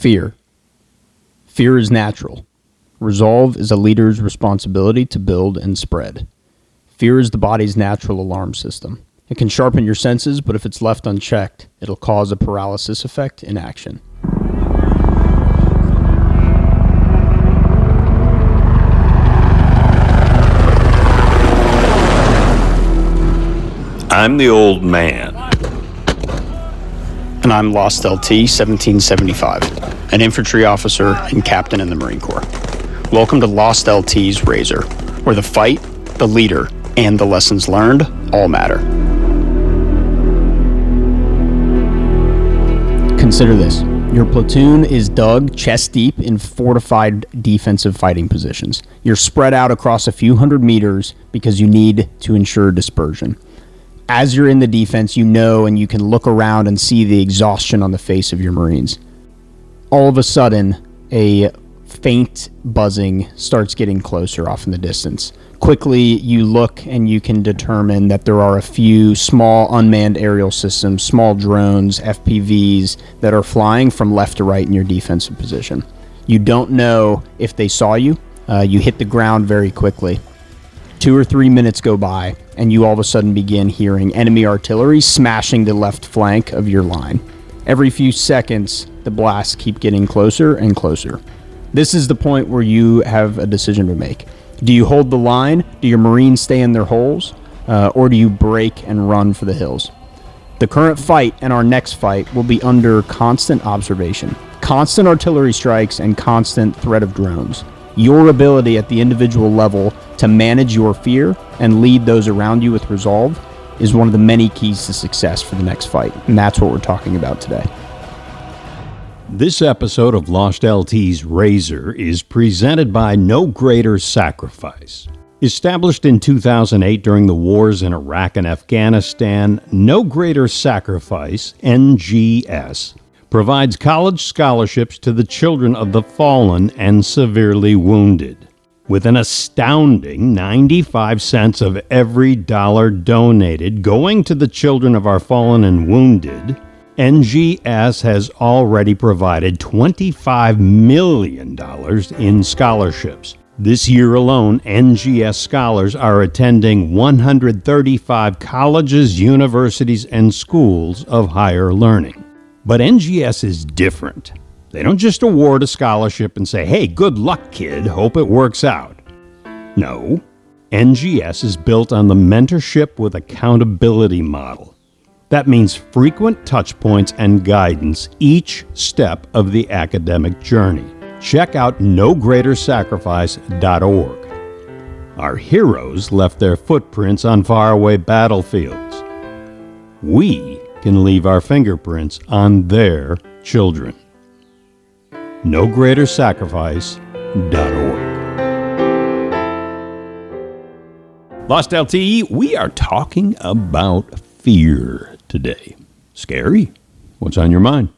Fear. Fear is natural. Resolve is a leader's responsibility to build and spread. Fear is the body's natural alarm system. It can sharpen your senses, but if it's left unchecked, it'll cause a paralysis effect in action. I'm the old man. And I'm Lost LT 1775, an infantry officer and captain in the Marine Corps. Welcome to Lost LT's Razor, where the fight, the leader, and the lessons learned all matter. Consider this. Your platoon is dug chest deep in fortified defensive fighting positions. You're spread out across a few hundred meters because you need to ensure dispersion. As you're in the defense, you know and you can look around and see the exhaustion on the face of your Marines. All of a sudden, a faint buzzing starts getting closer off in the distance. Quickly, you look and you can determine that there are a few small unmanned aerial systems, small drones, FPVs, that are flying from left to right in your defensive position. You don't know if they saw you. You hit the ground very quickly. 2 or 3 minutes go by, and you all of a sudden begin hearing enemy artillery smashing the left flank of your line. Every few seconds, the blasts keep getting closer and closer. This is the point where you have a decision to make. Do you hold the line? Do your Marines stay in their holes? Or do you break and run for the hills? The current fight and our next fight will be under constant observation, constant artillery strikes, and constant threat of drones. Your ability at the individual level to manage your fear and lead those around you with resolve is one of the many keys to success for the next fight, and that's what we're talking about today. This episode of Lost LT's Razor is presented by No Greater Sacrifice. Established in 2008 during the wars in Iraq and Afghanistan, No Greater Sacrifice, NGS, provides college scholarships to the children of the fallen and severely wounded. With an astounding 95 cents of every dollar donated going to the children of our fallen and wounded, NGS has already provided $25 million in scholarships. This year alone, NGS scholars are attending 135 colleges, universities, and schools of higher learning. But NGS is different. They don't just award a scholarship and say, hey, good luck, kid, hope it works out. No, NGS is built on the mentorship with accountability model. That means frequent touch points and guidance each step of the academic journey. Check out nogreatersacrifice.org. Our heroes left their footprints on faraway battlefields. We can leave our fingerprints on their children. nogreatersacrifice.org. Lost LT, we are talking about fear today. Scary? What's on your mind?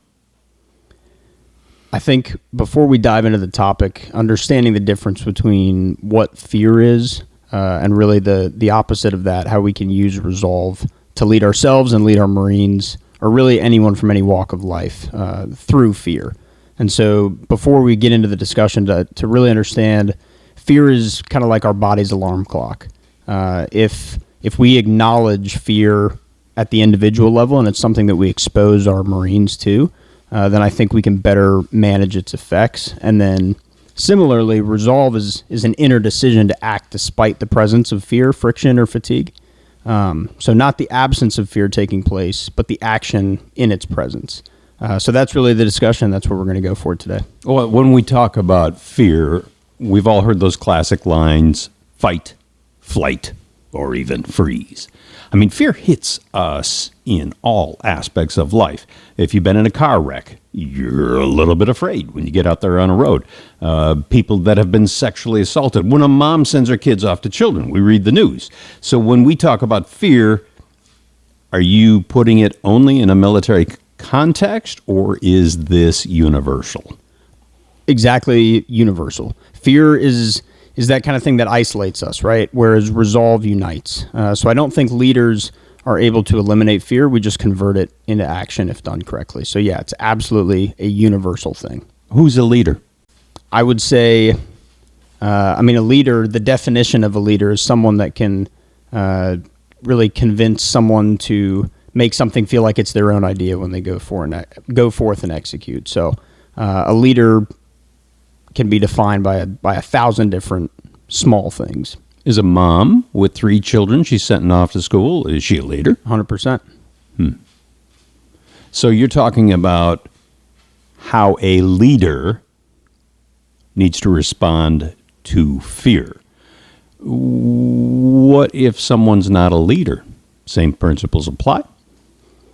I think before we dive into the topic, understanding the difference between what fear is and really the opposite of that, how we can use resolve to lead ourselves and lead our Marines, or really anyone from any walk of life, through fear. And so before we get into the discussion, to really understand, fear is kind of like our body's alarm clock. If we acknowledge fear at the individual level, and it's something that we expose our Marines to, then I think we can better manage its effects. And then similarly, resolve is an inner decision to act despite the presence of fear, friction, or fatigue. So not the absence of fear taking place, but the action in its presence. So that's really the discussion. That's what we're going to go for today. Well, when we talk about fear, we've all heard those classic lines, fight, flight, or even freeze. I mean, fear hits us in all aspects of life. If you've been in a car wreck, you're a little bit afraid when you get out there on a road. People that have been sexually assaulted. When a mom sends her kids off to children, we read the news. So when we talk about fear, are you putting it only in a military context, or is this universal? Exactly universal. Fear is that kind of thing that isolates us, right? Whereas resolve unites. So I don't think leaders are able to eliminate fear. We just convert it into action if done correctly. So yeah, it's absolutely a universal thing. Who's a leader? I would say, a leader, the definition of a leader is someone that can really convince someone to make something feel like it's their own idea when they go forth and execute. So a leader can be defined by 1,000 different small things. Is a mom with 3 children she's sending off to school, is she a leader? 100%. So you're talking about how a leader needs to respond to fear. What if someone's not a leader? Same principles apply?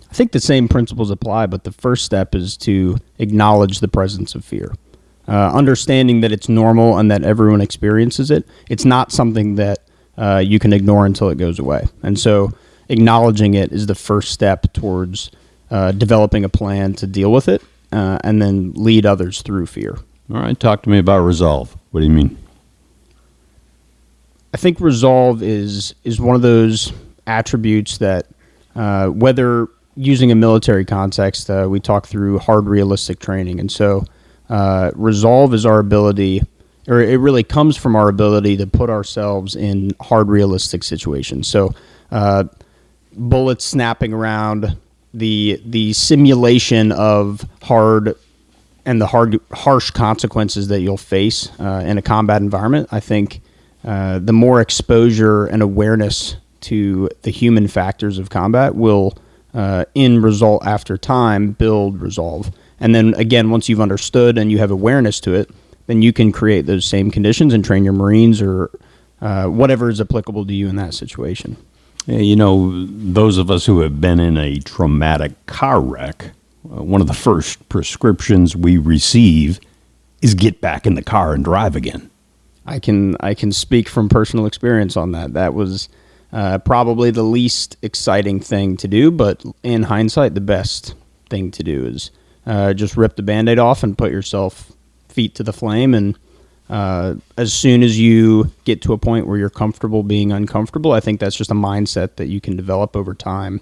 I think the same principles apply, but the first step is to acknowledge the presence of fear. Understanding that it's normal and that everyone experiences it. It's not something that you can ignore until it goes away. And so acknowledging it is the first step towards developing a plan to deal with it and then lead others through fear. All right, talk to me about resolve. What do you mean? I think resolve is one of those attributes that whether using a military context, we talk through hard realistic training. And so resolve is our ability, or it really comes from our ability to put ourselves in hard realistic situations. So bullets snapping around, the simulation of hard and the harsh consequences that you'll face in a combat environment. I think the more exposure and awareness to the human factors of combat will, in result after time, build resolve. And then again, once you've understood and you have awareness to it, then you can create those same conditions and train your Marines or whatever is applicable to you in that situation. You know, those of us who have been in a traumatic car wreck, one of the first prescriptions we receive is get back in the car and drive again. I can speak from personal experience on that. That was probably the least exciting thing to do, but in hindsight, the best thing to do is just rip the Band-Aid off and put yourself feet to the flame. And as soon as you get to a point where you're comfortable being uncomfortable, I think that's just a mindset that you can develop over time.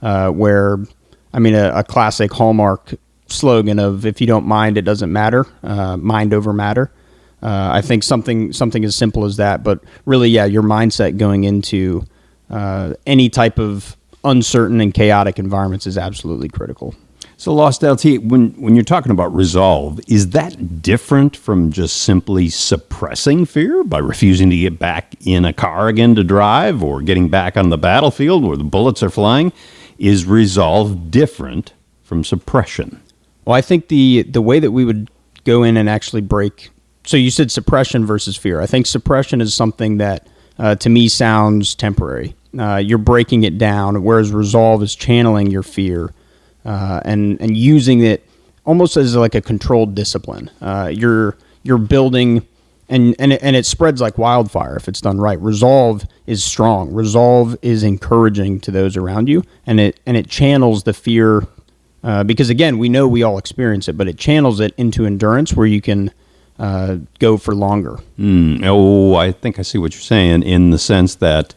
A classic hallmark slogan of "if you don't mind, it doesn't matter," mind over matter. I think something as simple as that, but really, yeah, your mindset going into any type of uncertain and chaotic environments is absolutely critical. So Lost LT, when you're talking about resolve, is that different from just simply suppressing fear by refusing to get back in a car again to drive or getting back on the battlefield where the bullets are flying? Is resolve different from suppression? Well, I think the way that we would go in and actually break. So you said suppression versus fear. I think suppression is something that to me sounds temporary. You're breaking it down, whereas resolve is channeling your fear and using it almost as like a controlled discipline. You're building, and it spreads like wildfire if it's done right. Resolve is strong. Resolve is encouraging to those around you, and it channels the fear because again, we know we all experience it, but it channels it into endurance where you can go for longer. I think I see what you're saying in the sense that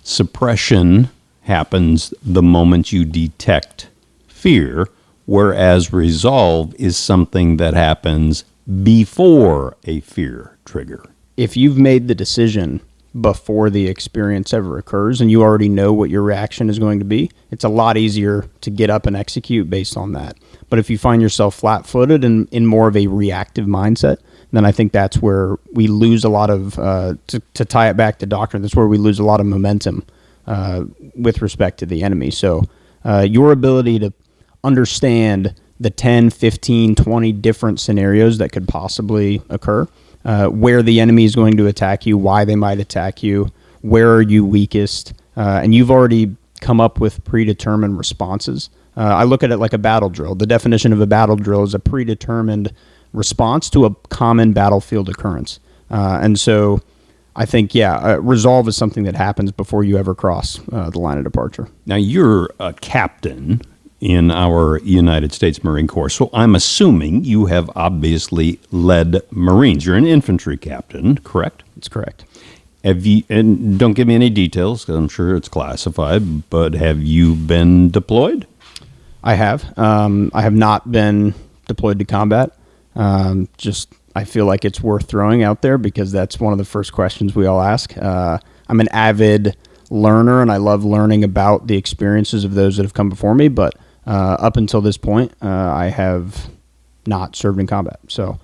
suppression happens the moment you detect fear, whereas resolve is something that happens before a fear trigger. If you've made the decision before the experience ever occurs and you already know what your reaction is going to be, it's a lot easier to get up and execute based on that. But if you find yourself flat-footed and in more of a reactive mindset, then I think that's where we lose a lot of, to tie it back to doctrine, that's where we lose a lot of momentum with respect to the enemy. So your ability to understand the 10, 15, 20 different scenarios that could possibly occur, where the enemy is going to attack you, why they might attack you, where are you weakest, and you've already come up with predetermined responses. I look at it like a battle drill. The definition of a battle drill is a predetermined response to a common battlefield occurrence. And so I think, resolve is something that happens before you ever cross the line of departure. Now, you're a captain in our United States Marine Corps, so I'm assuming you have obviously led Marines. You're an infantry captain, correct? That's correct. And don't give me any details, because I'm sure it's classified, but have you been deployed? I have. I have not been deployed to combat. I feel like it's worth throwing out there because that's one of the first questions we all ask. I'm an avid learner, and I love learning about the experiences of those that have come before me. But up until this point, I have not served in combat. So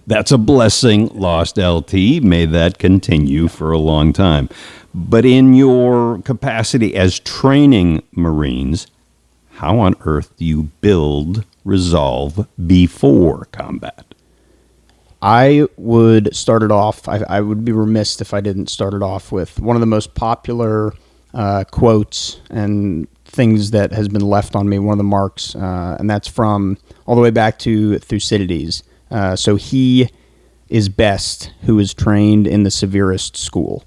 that's a blessing, Lost LT. May that continue for a long time. But in your capacity as training Marines, how on earth do you build resolve before combat? I would start it off. I would be remiss if I didn't start it off with one of the most popular quotes and things that has been left on me, one of the marks, and that's from all the way back to Thucydides. So he is best who is trained in the severest school.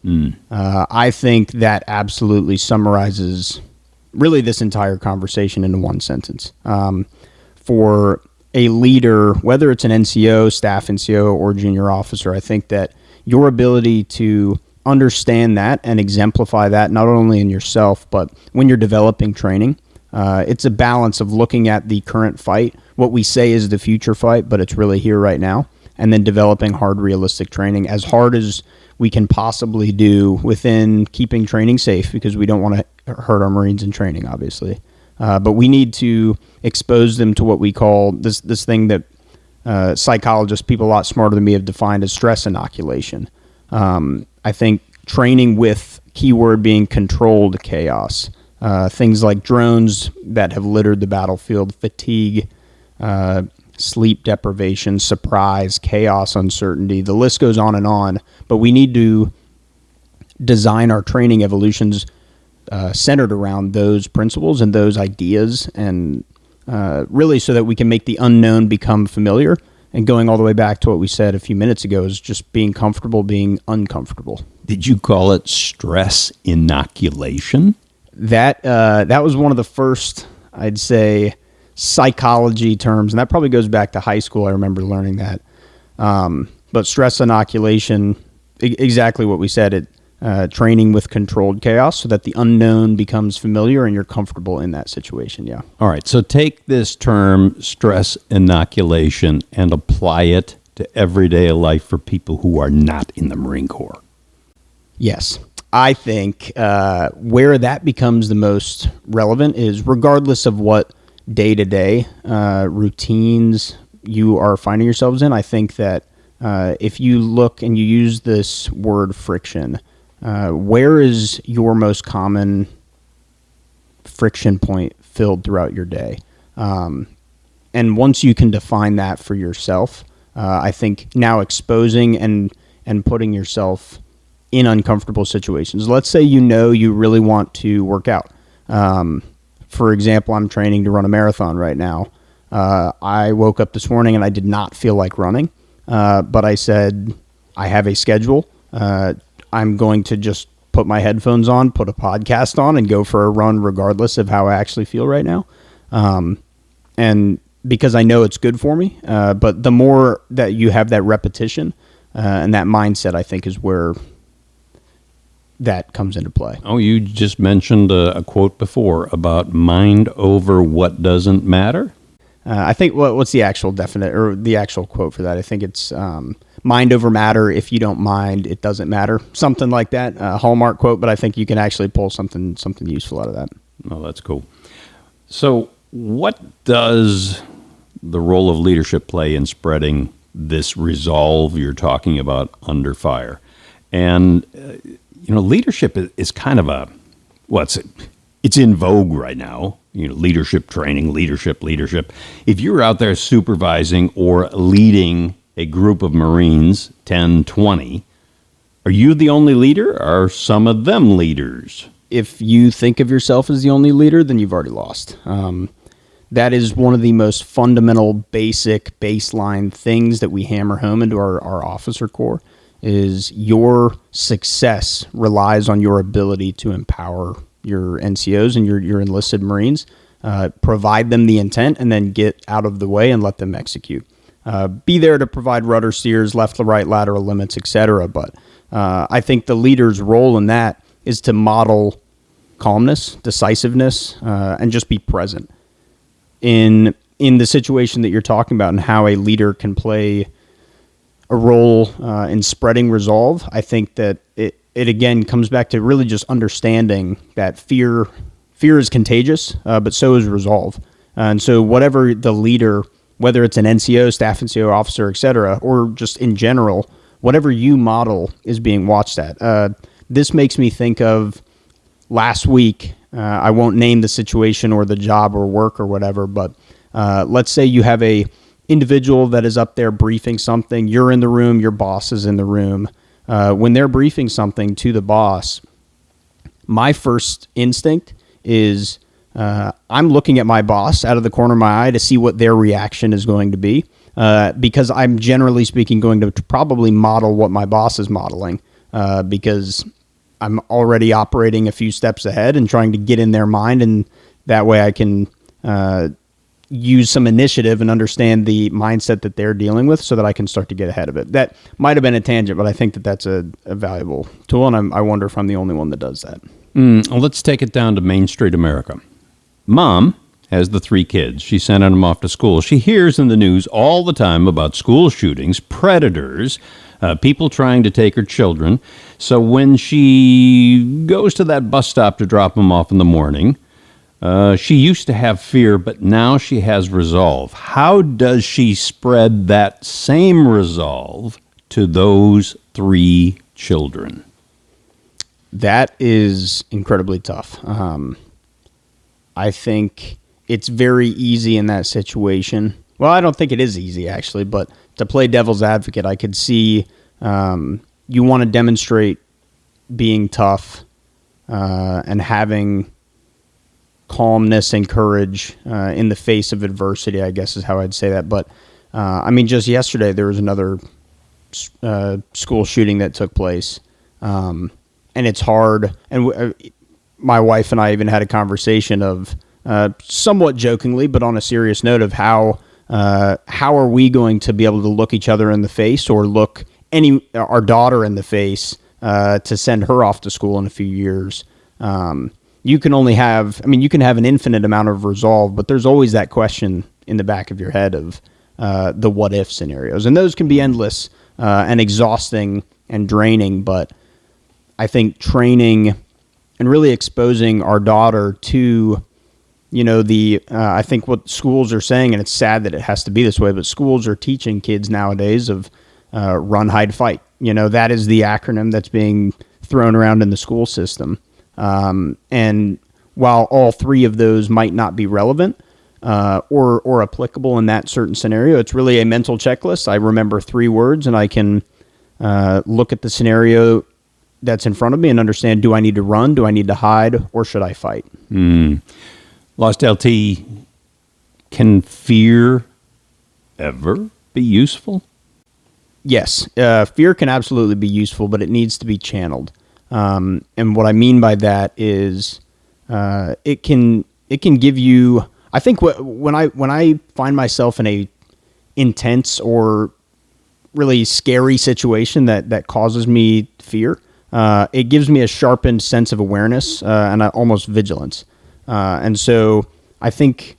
I think that absolutely summarizes really this entire conversation into one sentence. For a leader, whether it's an NCO, staff NCO, or junior officer, I think that your ability to understand that and exemplify that not only in yourself, but when you're developing training, it's a balance of looking at the current fight, what we say is the future fight, but it's really here right now, and then developing hard, realistic training as hard as we can possibly do within keeping training safe, because we don't want to hurt our Marines in training, obviously. But we need to expose them to what we call this thing that psychologists, people a lot smarter than me, have defined as stress inoculation. I think training with keyword being controlled chaos, things like drones that have littered the battlefield, fatigue, sleep deprivation, surprise, chaos, uncertainty. The list goes on, but we need to design our training evolutions centered around those principles and those ideas, and really so that we can make the unknown become familiar. And going all the way back to what we said a few minutes ago is just being comfortable being uncomfortable. Did you call it stress inoculation? That was one of the first, I'd say, psychology terms, and that probably goes back to high school. I remember learning that. But stress inoculation, exactly what we said, training with controlled chaos so that the unknown becomes familiar and you're comfortable in that situation. Yeah. All right. So take this term, stress inoculation, and apply it to everyday life for people who are not in the Marine Corps. Yes. I think where that becomes the most relevant is regardless of what day-to-day routines you are finding yourselves in. I think that if you look and you use this word friction, where is your most common friction point filled throughout your day? And once you can define that for yourself, I think now exposing and putting yourself in uncomfortable situations. Let's say you really want to work out. For example, I'm training to run a marathon right now. I woke up this morning and I did not feel like running, but I said I have a schedule. I'm going to just put my headphones on, put a podcast on, and go for a run regardless of how I actually feel right now. And because I know it's good for me, but the more that you have that repetition and that mindset, I think is where that comes into play. Oh, you just mentioned a quote before about mind over what doesn't matter. I think what's the actual definite or the actual quote for that? I think it's mind over matter. If you don't mind, it doesn't matter. Something like that. Hallmark quote, but I think you can actually pull something useful out of that. Oh, that's cool. So what does the role of leadership play in spreading this resolve you're talking about under fire? And, leadership is kind of it's in vogue right now. Leadership training, leadership. If you're out there supervising or leading a group of Marines, 10, 20, are you the only leader? Or are some of them leaders? If you think of yourself as the only leader, then you've already lost. That is one of the most fundamental, basic, baseline things that we hammer home into our officer corps, is your success relies on your ability to empower your NCOs and your enlisted Marines, provide them the intent, and then get out of the way and let them execute. Be there to provide rudder steers, left to right, lateral limits, etc. But I think the leader's role in that is to model calmness, decisiveness, and just be present. In in the situation that you're talking about and how a leader can play a role in spreading resolve, I think that it again comes back to really just understanding that fear is contagious, but so is resolve. And so whatever the leader, whether it's an NCO, staff NCO officer, et cetera, or just in general, whatever you model is being watched at. This makes me think of last week. I won't name the situation or the job or work or whatever, but let's say you have a individual that is up there briefing something. You're in the room, your boss is in the room. When they're briefing something to the boss, my first instinct is I'm looking at my boss out of the corner of my eye to see what their reaction is going to be, because I'm generally speaking going to probably model what my boss is modeling, because I'm already operating a few steps ahead and trying to get in their mind, and that way I can use some initiative and understand the mindset that they're dealing with so that I can start to get ahead of it. That might have been a tangent, but I think that that's a valuable tool, and I wonder if I'm the only one that does that. Well, let's take it down to Main Street America. Mom has the 3 kids. She's sending them off to school. She hears in the news all the time about school shootings, predators, people trying to take her children. So when she goes to that bus stop to drop them off in the morning, she used to have fear, but now she has resolve. How does she spread that same resolve to those 3 children? That is incredibly tough. I think it's very easy in that situation. Well, I don't think it is easy, actually, but to play devil's advocate, I could see you want to demonstrate being tough and having calmness and courage in the face of adversity, I guess is how I'd say that. But, I mean, just yesterday there was another school shooting that took place, and it's hard. And my wife and I even had a conversation of somewhat jokingly, but on a serious note, of how are we going to be able to look each other in the face or look our daughter in the face to send her off to school in a few years. You can have an infinite amount of resolve, but there's always that question in the back of your head of the what if scenarios. And those can be endless and exhausting and draining, but I think training and really exposing our daughter to, I think what schools are saying, and it's sad that it has to be this way, but schools are teaching kids nowadays of run, hide, fight. That is the acronym that's being thrown around in the school system. And while all 3 of those might not be relevant or applicable in that certain scenario, it's really a mental checklist. I remember 3 words, and I can look at the scenario that's in front of me and understand, do I need to run, do I need to hide, or should I fight? Lost LT, can fear ever be useful? Yes, fear can absolutely be useful, but it needs to be channeled. And what I mean by that is it can give you, I think when I find myself in a intense or really scary situation that causes me fear, it gives me a sharpened sense of awareness and almost vigilance. And so I think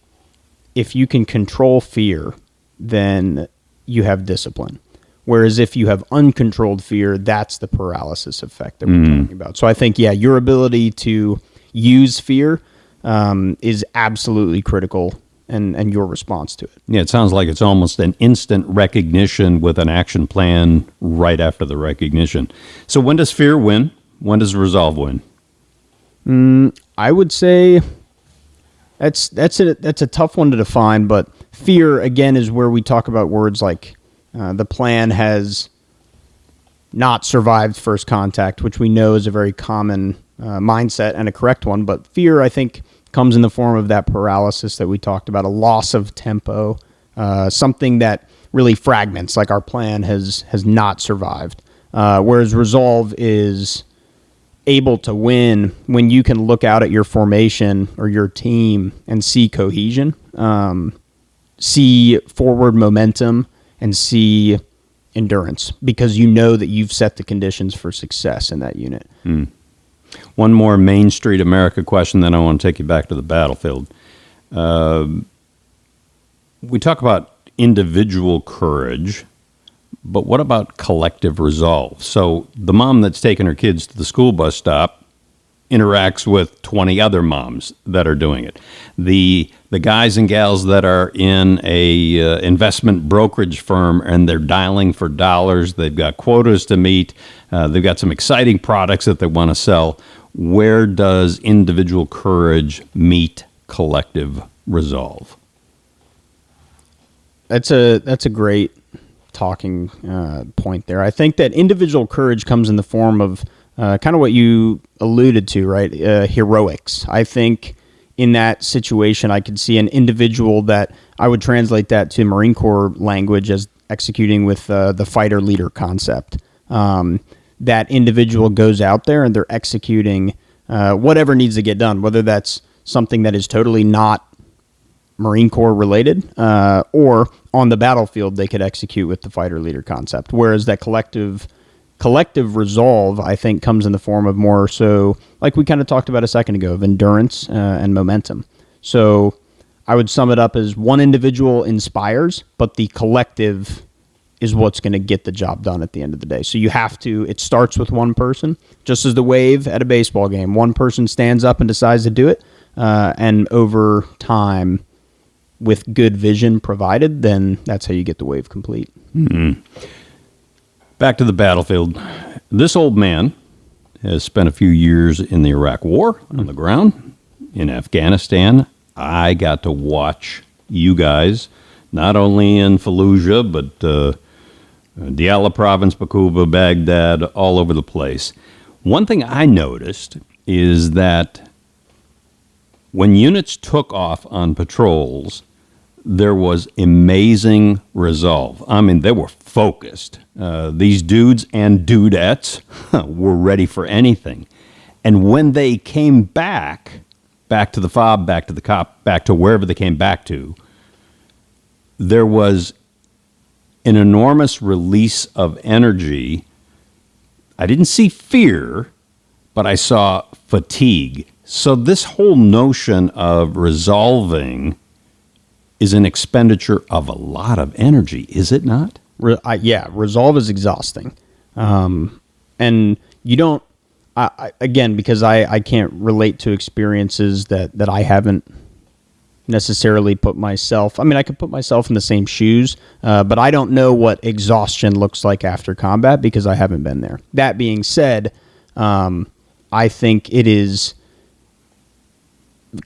if you can control fear, then you have discipline. Whereas if you have uncontrolled fear, that's the paralysis effect that we're talking about. So I think, your ability to use fear is absolutely critical, and your response to it. Yeah, it sounds like it's almost an instant recognition with an action plan right after the recognition. So when does fear win? When does resolve win? I would say that's a tough one to define, but fear, again, is where we talk about words like the plan has not survived first contact, which we know is a very common mindset and a correct one. But fear, I think, comes in the form of that paralysis that we talked about, a loss of tempo, something that really fragments, like our plan has not survived. Whereas resolve is able to win when you can look out at your formation or your team and see cohesion, see forward momentum, and see endurance, because you know that you've set the conditions for success in that unit. One more Main Street America question, then I want to take you back to the battlefield. When We talk about individual courage, but what about collective resolve? So the mom that's taking her kids to the school bus stop interacts with 20 other moms that are doing it. The guys and gals that are in a investment brokerage firm and they're dialing for dollars, they've got quotas to meet, they've got some exciting products that they want to sell. Where does individual courage meet collective resolve? That's a great talking point there. I think that individual courage comes in the form of kind of what you alluded to, right? Heroics. I think in that situation, I could see an individual that I would translate that to Marine Corps language as executing with the fighter leader concept. That individual goes out there and they're executing whatever needs to get done, whether that's something that is totally not Marine Corps related, or on the battlefield, they could execute with the fighter leader concept. Whereas that collective resolve, I think, comes in the form of more so, like we kind of talked about a second ago, of endurance and momentum. So I would sum it up as one individual inspires, but the collective is what's going to get the job done at the end of the day. So it starts with one person, just as the wave at a baseball game. One person stands up and decides to do it, and over time, with good vision provided, then that's how you get the wave complete. Mm-hmm. Back to the battlefield. This old man has spent a few years in the Iraq War on the ground. In Afghanistan, I got to watch you guys, not only in Fallujah, but Diyala Province, Bakuba, Baghdad, all over the place. One thing I noticed is that when units took off on patrols, there was amazing resolve. I mean, they were focused. These dudes and dudettes were ready for anything. And when they came back to the FOB, back to the COP, back to wherever they came back to, there was an enormous release of energy. I didn't see fear, but I saw fatigue. So this whole notion of resolving is an expenditure of a lot of energy, is it not? Yeah, resolve is exhausting. And you don't, again, because I can't relate to experiences that I haven't necessarily put myself, I could put myself in the same shoes, but I don't know what exhaustion looks like after combat because I haven't been there. That being said, I think it is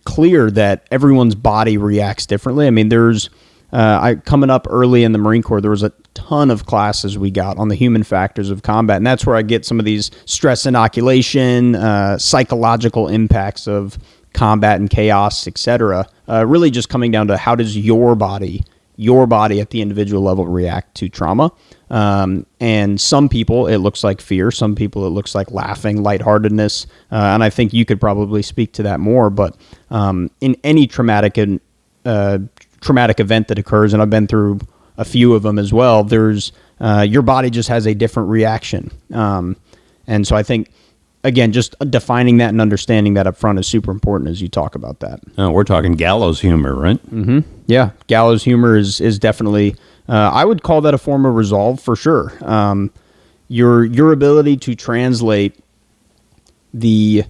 clear that everyone's body reacts differently. There's coming up early in the Marine Corps, there was a ton of classes we got on the human factors of combat, and that's where I get some of these stress inoculation, psychological impacts of combat and chaos, etc. Really just coming down to how does your body at the individual level react to trauma. And some people, it looks like fear. Some people, it looks like laughing, lightheartedness. And I think you could probably speak to that more. But in any traumatic event that occurs, and I've been through a few of them as well, there's your body just has a different reaction. And so I think, again, just defining that and understanding that up front is super important as you talk about that. Oh, we're talking gallows humor, right? Mm-hmm. Yeah, gallows humor is definitely, I would call that a form of resolve for sure. Your ability to translate the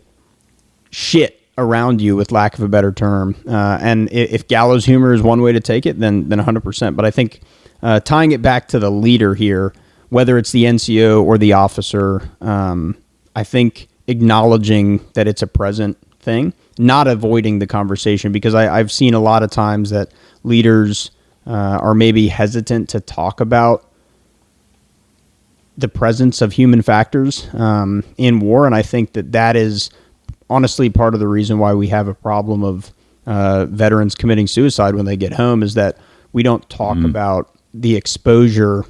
shit around you, with lack of a better term, and if gallows humor is one way to take it, then 100%. But I think tying it back to the leader here, whether it's the NCO or the officer, I think acknowledging that it's a present thing, not avoiding the conversation, because I've seen a lot of times that leaders are maybe hesitant to talk about the presence of human factors in war, and I think that is honestly part of the reason why we have a problem of veterans committing suicide when they get home, is that we don't talk about the exposure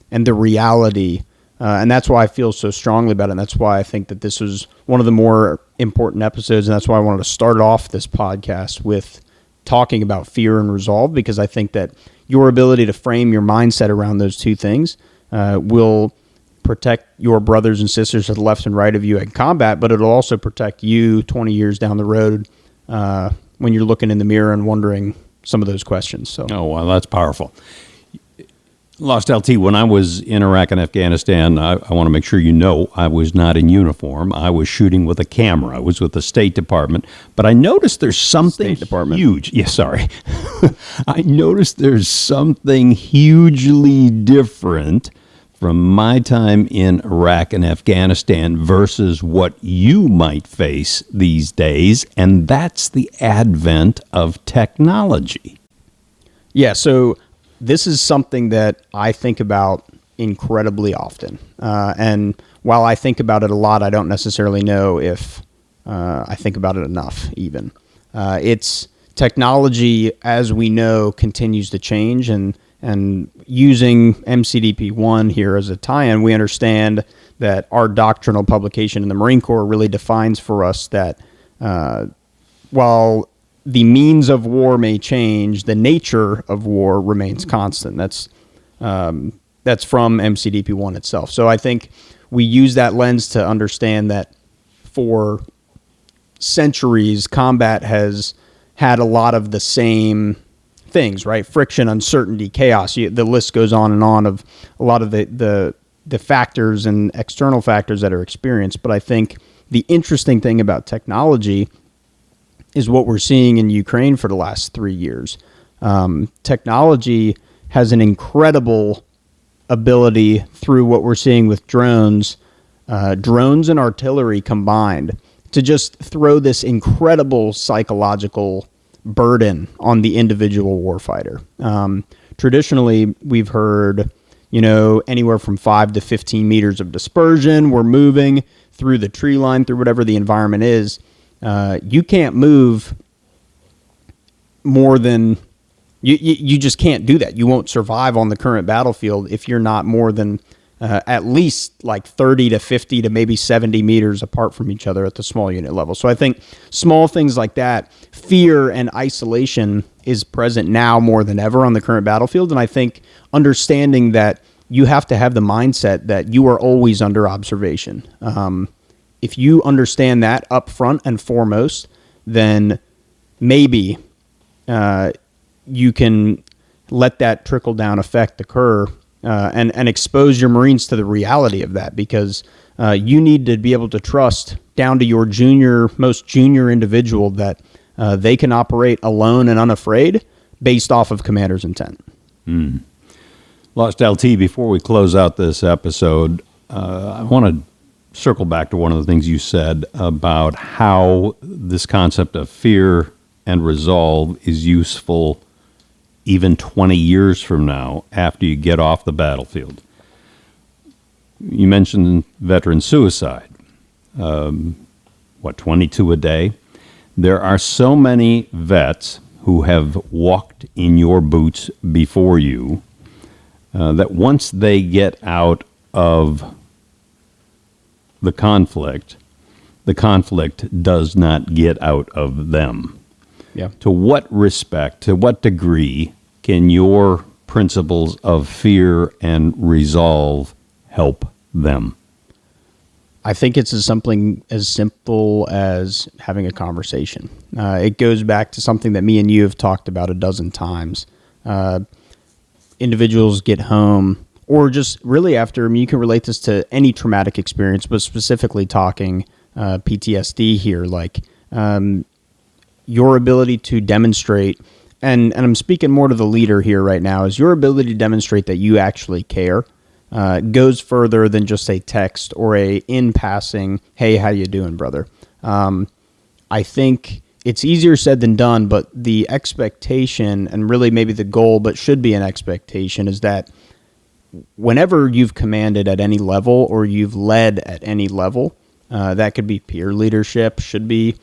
and the reality. And that's why I feel so strongly about it. And that's why I think that this was one of the more important episodes. And that's why I wanted to start off this podcast with talking about fear and resolve, because I think that your ability to frame your mindset around those two things will protect your brothers and sisters to the left and right of you in combat, but it'll also protect you 20 years down the road when you're looking in the mirror and wondering some of those questions. So, Oh, well, that's powerful. Lost LT, when I was in Iraq and Afghanistan, I want to make sure you know I was not in uniform. I was shooting with a camera. I was with the State Department. But I noticed there's something State Department. huge. Yeah, sorry. I noticed there's something hugely different from my time in Iraq and Afghanistan versus what you might face these days, and that's the advent of technology. yeah, so this is something that I think about incredibly often. And while I think about it a lot, I don't necessarily know if I think about it enough even. It's technology, as we know, continues to change. And using MCDP-1 here as a tie-in, we understand that our doctrinal publication in the Marine Corps really defines for us that while the means of war may change, the nature of war remains constant. That's from MCDP-1 itself. So I think we use that lens to understand that for centuries, combat has had a lot of the same things, right? Friction, uncertainty, chaos. The list goes on and on of a lot of the factors and external factors that are experienced. But I think the interesting thing about technology is what we're seeing in Ukraine for the last 3 years. Technology has an incredible ability through what we're seeing with drones and artillery combined to just throw this incredible psychological burden on the individual warfighter. Traditionally, we've heard, anywhere from 5 to 15 meters of dispersion. We're moving through the tree line, through whatever the environment is. You can't move more than you just can't do that. You won't survive on the current battlefield if you're not more than at least like 30 to 50 to maybe 70 meters apart from each other at the small unit level. So I think small things like that, fear and isolation is present now more than ever on the current battlefield. And I think understanding that you have to have the mindset that you are always under observation. If you understand that up front and foremost, then maybe you can let that trickle-down effect occur and expose your Marines to the reality of that, because you need to be able to trust down to your most junior individual that they can operate alone and unafraid based off of commander's intent. Lost LT, before we close out this episode, I want to circle back to one of the things you said about how this concept of fear and resolve is useful even 20 years from now after you get off the battlefield. You mentioned veteran suicide. 22 a day? There are so many vets who have walked in your boots before you that once they get out of the conflict does not get out of them. Yeah. To what respect, to what degree can your principles of fear and resolve help them? I think it's something as simple as having a conversation. It goes back to something that me and you have talked about a dozen times. Individuals get home, or just really after, you can relate this to any traumatic experience, but specifically talking PTSD here, like your ability to demonstrate, and I'm speaking more to the leader here right now, is your ability to demonstrate that you actually care goes further than just a text or a in passing, hey, how you doing, brother? I think it's easier said than done, but the expectation, and really maybe the goal, but should be an expectation, is that whenever you've commanded at any level or you've led at any level, that could be peer leadership, should be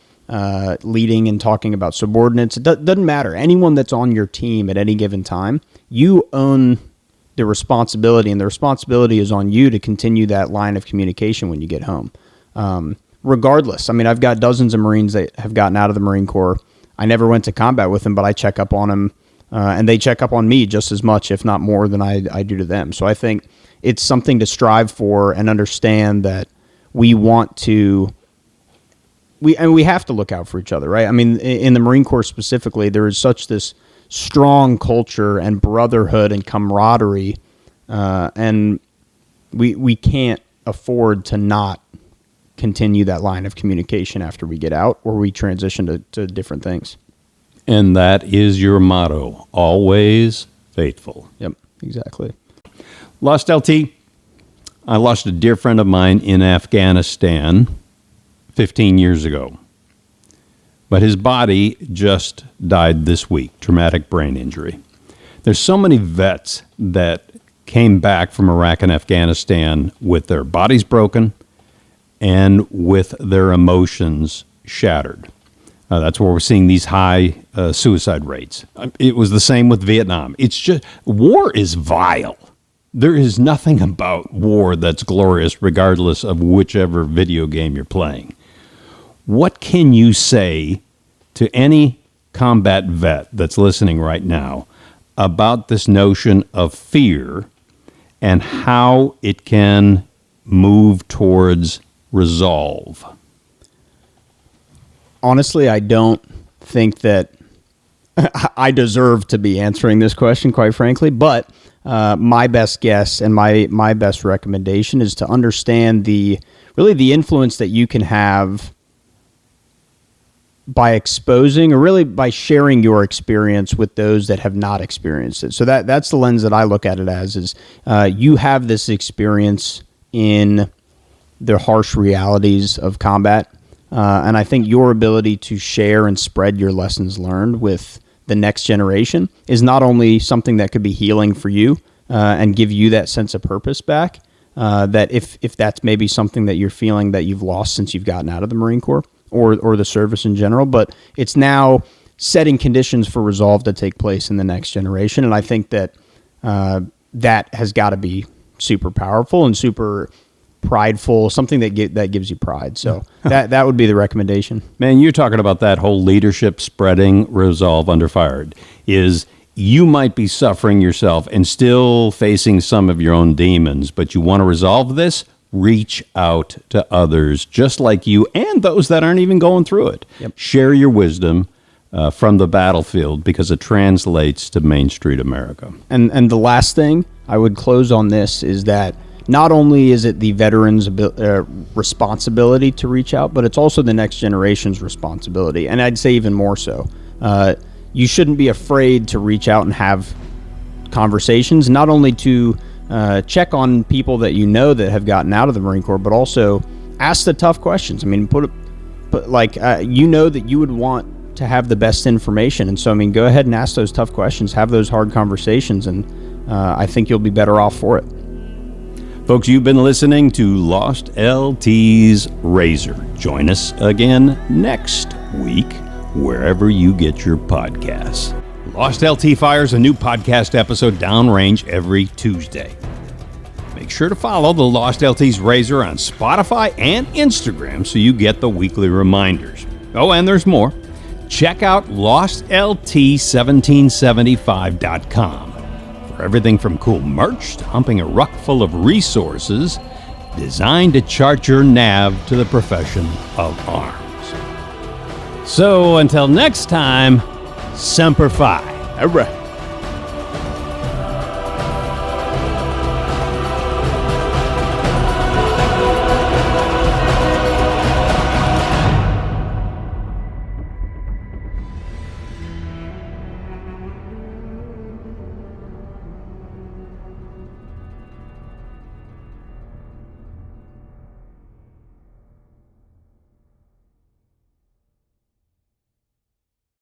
leading and talking about subordinates. It doesn't matter. Anyone that's on your team at any given time, you own the responsibility, and the responsibility is on you to continue that line of communication when you get home. Regardless, I've got dozens of Marines that have gotten out of the Marine Corps. I never went to combat with them, but I check up on them, and they check up on me just as much, if not more, than I do to them. So I think it's something to strive for and understand that we want to. We have to look out for each other, right? In the Marine Corps specifically, there is such this strong culture and brotherhood and camaraderie, and we can't afford to not continue that line of communication after we get out or we transition to different things. And that is your motto, always faithful. Yep, exactly. Lost LT. I lost a dear friend of mine in Afghanistan 15 years ago. But his body just died this week, traumatic brain injury. There's so many vets that came back from Iraq and Afghanistan with their bodies broken and with their emotions shattered. That's where we're seeing these high suicide rates. It was the same with Vietnam. It's just, war is vile. There is nothing about war that's glorious, regardless of whichever video game you're playing. What can you say to any combat vet that's listening right now about this notion of fear and how it can move towards resolve? Honestly, I don't think that I deserve to be answering this question, quite frankly, but my best guess and my best recommendation is to understand the influence that you can have by exposing or really by sharing your experience with those that have not experienced it. So that's the lens that I look at it as is you have this experience in the harsh realities of combat. And I think your ability to share and spread your lessons learned with the next generation is not only something that could be healing for you and give you that sense of purpose back, that if that's maybe something that you're feeling that you've lost since you've gotten out of the Marine Corps or the service in general, but it's now setting conditions for resolve to take place in the next generation. And I think that that has got to be super powerful and super prideful, something that gives you pride. So that would be the recommendation. Man, you're talking about that whole leadership spreading resolve under fire. Is you might be suffering yourself and still facing some of your own demons, but you want to resolve this? Reach out to others just like you and those that aren't even going through it. Yep. Share your wisdom from the battlefield because it translates to Main Street America. And the last thing I would close on this is that not only is it the veterans' responsibility to reach out, but it's also the next generation's responsibility. And I'd say even more so. You shouldn't be afraid to reach out and have conversations, not only to check on people that you know that have gotten out of the Marine Corps, but also ask the tough questions. I mean, you know that you would want to have the best information. And so, I mean, go ahead and ask those tough questions, have those hard conversations, and I think you'll be better off for it. Folks, you've been listening to Lost LT's Razor. Join us again next week, wherever you get your podcasts. Lost LT fires a new podcast episode downrange every Tuesday. Make sure to follow the Lost LT's Razor on Spotify and Instagram so you get the weekly reminders. Oh, and there's more. Check out lostlt1775.com. Everything from cool merch to humping a ruck full of resources designed to chart your nav to the profession of arms. So until next time, Semper Fi. All right.